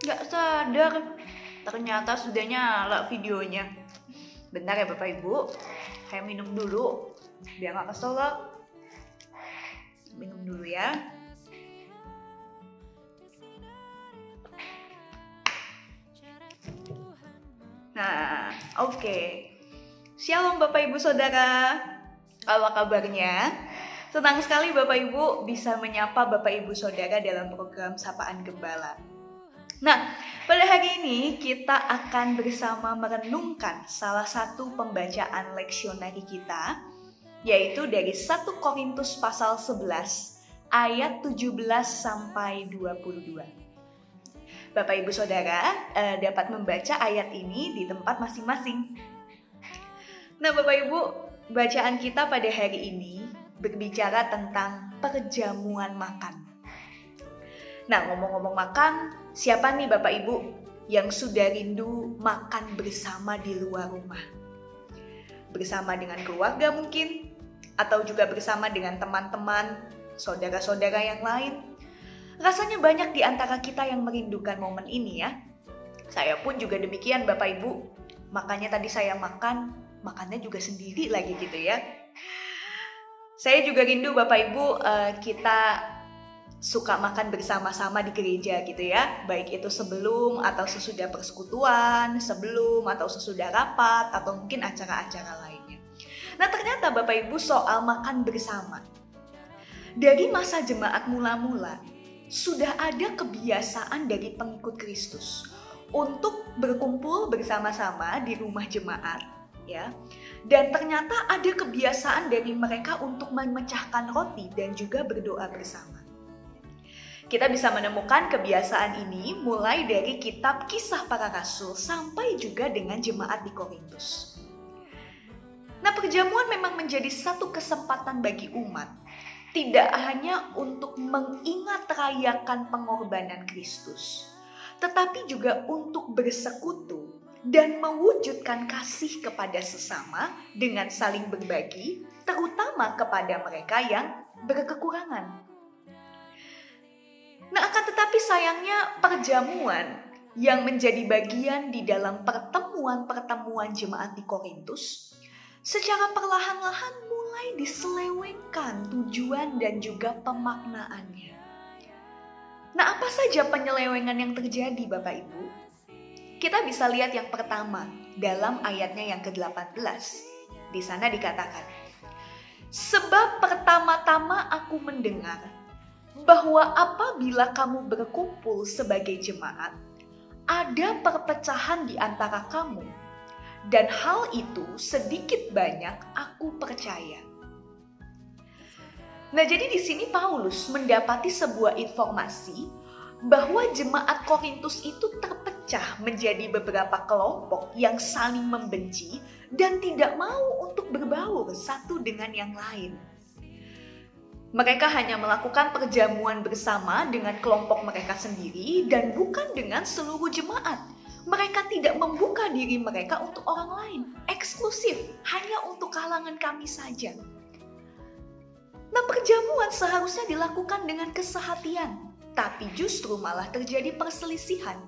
Nggak sadar, ternyata sudah nyala videonya. Bentar ya Bapak Ibu, saya minum dulu biar nggak keselak. Minum dulu ya. Nah, oke. Shalom Bapak Ibu Saudara, apa kabarnya? Senang sekali Bapak Ibu bisa menyapa Bapak Ibu Saudara dalam program Sapaan Gembala. Nah, pada hari ini kita akan bersama merenungkan salah satu pembacaan leksionari kita, yaitu dari 1 Korintus pasal 11 ayat 17 sampai 22. Bapak Ibu Saudara dapat membaca ayat ini di tempat masing-masing. Nah Bapak Ibu, bacaan kita pada hari ini berbicara tentang perjamuan makan. Nah ngomong-ngomong makan, siapa nih Bapak Ibu yang sudah rindu makan bersama di luar rumah? Bersama dengan keluarga mungkin, atau juga bersama dengan teman-teman, saudara-saudara yang lain. Rasanya banyak di antara kita yang merindukan momen ini ya. Saya pun juga demikian Bapak Ibu. Makanya tadi saya makannya juga sendiri lagi gitu ya. Saya juga rindu Bapak Ibu kita suka makan bersama-sama di gereja gitu ya. Baik itu sebelum atau sesudah persekutuan, sebelum atau sesudah rapat, atau mungkin acara-acara lainnya. Nah ternyata Bapak Ibu soal makan bersama. Dari masa jemaat mula-mula, sudah ada kebiasaan dari pengikut Kristus untuk berkumpul bersama-sama di rumah jemaat, ya. Dan ternyata ada kebiasaan dari mereka untuk memecahkan roti dan juga berdoa bersama. Kita bisa menemukan kebiasaan ini mulai dari kitab Kisah Para Rasul sampai juga dengan jemaat di Korintus. Nah, perjamuan memang menjadi satu kesempatan bagi umat, tidak hanya untuk mengingat rayakan pengorbanan Kristus, tetapi juga untuk bersekutu dan mewujudkan kasih kepada sesama dengan saling berbagi, terutama kepada mereka yang berkekurangan. Nah, akan tetapi sayangnya perjamuan yang menjadi bagian di dalam pertemuan-pertemuan jemaat di Korintus secara perlahan-lahan mulai diselewengkan tujuan dan juga pemaknaannya. Nah, apa saja penyelewengan yang terjadi Bapak Ibu? Kita bisa lihat yang pertama dalam ayatnya yang ke-18. Di sana dikatakan, "Sebab pertama-tama aku mendengar bahwa apabila kamu berkumpul sebagai jemaat, ada perpecahan di antara kamu. Dan hal itu sedikit banyak aku percaya." Nah, jadi di sini Paulus mendapati sebuah informasi bahwa jemaat Korintus itu terpecah menjadi beberapa kelompok yang saling membenci dan tidak mau untuk berbaur satu dengan yang lain. Mereka hanya melakukan perjamuan bersama dengan kelompok mereka sendiri dan bukan dengan seluruh jemaat. Mereka tidak membuka diri mereka untuk orang lain, eksklusif, hanya untuk kalangan kami saja. Nah, perjamuan seharusnya dilakukan dengan kesehatian, tapi justru malah terjadi perselisihan.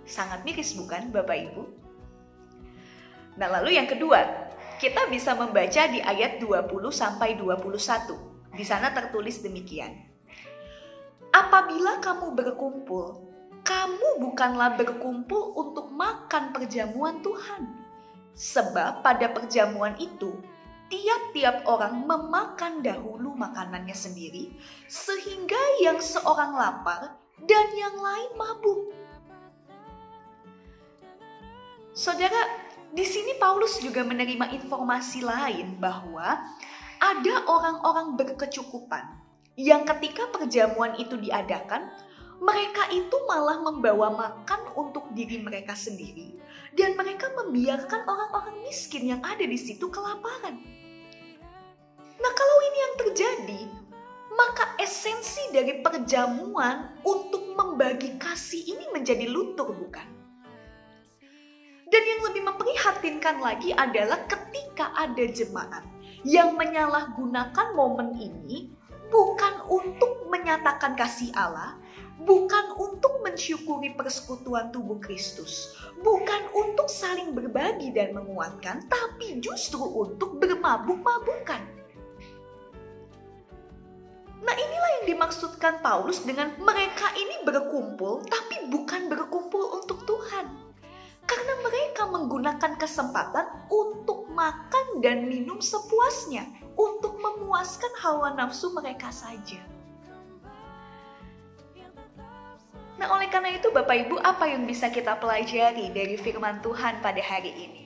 Sangat miris bukan Bapak Ibu? Nah, lalu yang kedua, kita bisa membaca di ayat 20-21. Di sana tertulis demikian. "Apabila kamu berkumpul, kamu bukanlah berkumpul untuk makan perjamuan Tuhan. Sebab pada perjamuan itu, tiap-tiap orang memakan dahulu makanannya sendiri, sehingga yang seorang lapar dan yang lain mabuk." Saudara, di sini Paulus juga menerima informasi lain bahwa ada orang-orang berkecukupan yang ketika perjamuan itu diadakan, mereka itu malah membawa makan untuk diri mereka sendiri dan mereka membiarkan orang-orang miskin yang ada di situ kelaparan. Nah, kalau ini yang terjadi, maka esensi dari perjamuan untuk membagi kasih ini menjadi luntur, bukan? Dan yang lebih memprihatinkan lagi adalah ketika ada jemaat yang menyalahgunakan momen ini bukan untuk menyatakan kasih Allah, bukan untuk mensyukuri persekutuan tubuh Kristus, bukan untuk saling berbagi dan menguatkan, tapi justru untuk bermabuk-mabukan. Nah, inilah yang dimaksudkan Paulus dengan mereka ini berkumpul, tapi bukan berkumpul untuk Tuhan. Karena mereka menggunakan kesempatan untuk makan dan minum sepuasnya, untuk memuaskan hawa nafsu mereka saja. Nah, oleh karena itu Bapak Ibu, apa yang bisa kita pelajari dari firman Tuhan pada hari ini?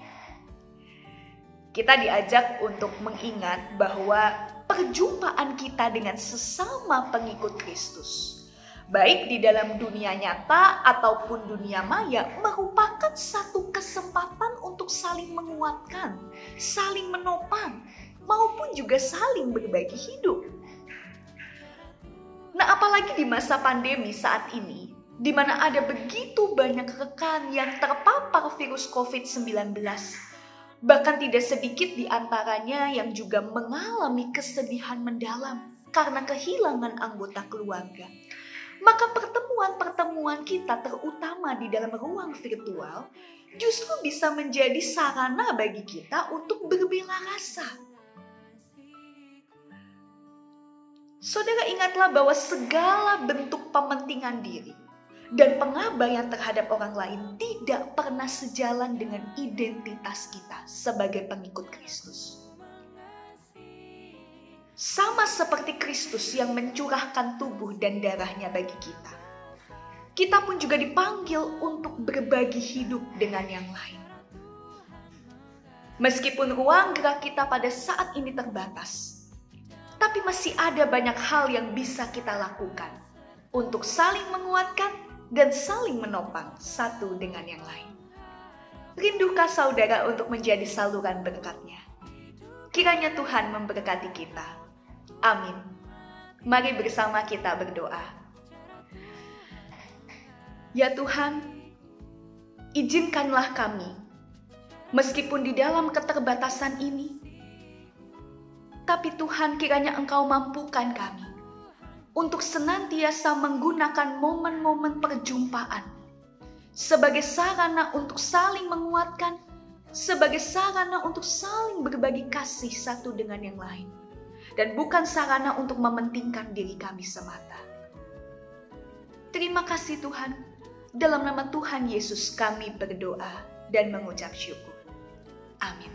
Kita diajak untuk mengingat bahwa perjumpaan kita dengan sesama pengikut Kristus, baik di dalam dunia nyata ataupun dunia maya, merupakan satu kesempatan untuk saling menguatkan, saling menopang, maupun juga saling berbagi hidup. Nah, apalagi di masa pandemi saat ini, di mana ada begitu banyak rekan yang terpapar virus COVID-19, bahkan tidak sedikit di antaranya yang juga mengalami kesedihan mendalam karena kehilangan anggota keluarga. Maka pertemuan-pertemuan kita terutama di dalam ruang virtual justru bisa menjadi sarana bagi kita untuk berbela rasa. Saudara, ingatlah bahwa segala bentuk pementingan diri dan pengabaian terhadap orang lain tidak pernah sejalan dengan identitas kita sebagai pengikut Kristus. Sama seperti Kristus yang mencurahkan tubuh dan darahnya bagi kita, kita pun juga dipanggil untuk berbagi hidup dengan yang lain. Meskipun ruang gerak kita pada saat ini terbatas, tapi masih ada banyak hal yang bisa kita lakukan untuk saling menguatkan dan saling menopang satu dengan yang lain. Rindukah saudara untuk menjadi saluran berkat-Nya? Kiranya Tuhan memberkati kita. Amin. Mari bersama kita berdoa. Ya Tuhan, izinkanlah kami, meskipun di dalam keterbatasan ini, tapi Tuhan, kiranya Engkau mampukan kami untuk senantiasa menggunakan momen-momen perjumpaan sebagai sarana untuk saling menguatkan, sebagai sarana untuk saling berbagi kasih satu dengan yang lain, dan bukan sarana untuk mementingkan diri kami semata. Terima kasih Tuhan, dalam nama Tuhan Yesus kami berdoa dan mengucap syukur. Amin.